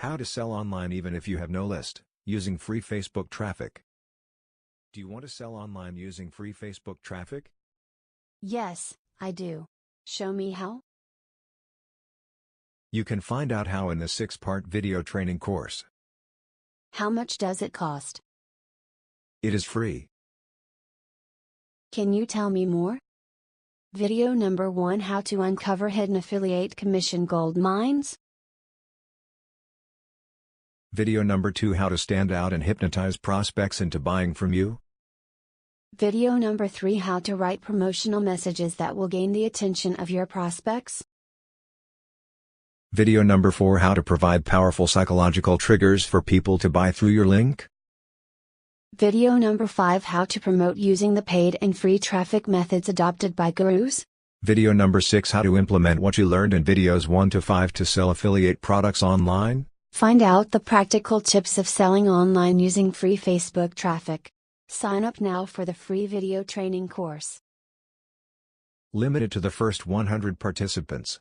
How to sell online even if you have no list, using free Facebook traffic. Do you want to sell online using free Facebook traffic? Yes, I do. Show me how? You can find out how in the 6-part video training course. How much does it cost? It is free. Can you tell me more? Video number 1: How to uncover hidden affiliate commission gold mines. Video number 2: How to stand out and hypnotize prospects into buying from you. Video number 3: How to write promotional messages that will gain the attention of your prospects. Video number 4: How to provide powerful psychological triggers for people to buy through your link. Video number 5: How to promote using the paid and free traffic methods adopted by gurus. Video number 6: How to implement what you learned in videos 1 to 5 to sell affiliate products online. Find out the practical tips of selling online using free Facebook traffic. Sign up now for the free video training course. Limited to the first 100 participants.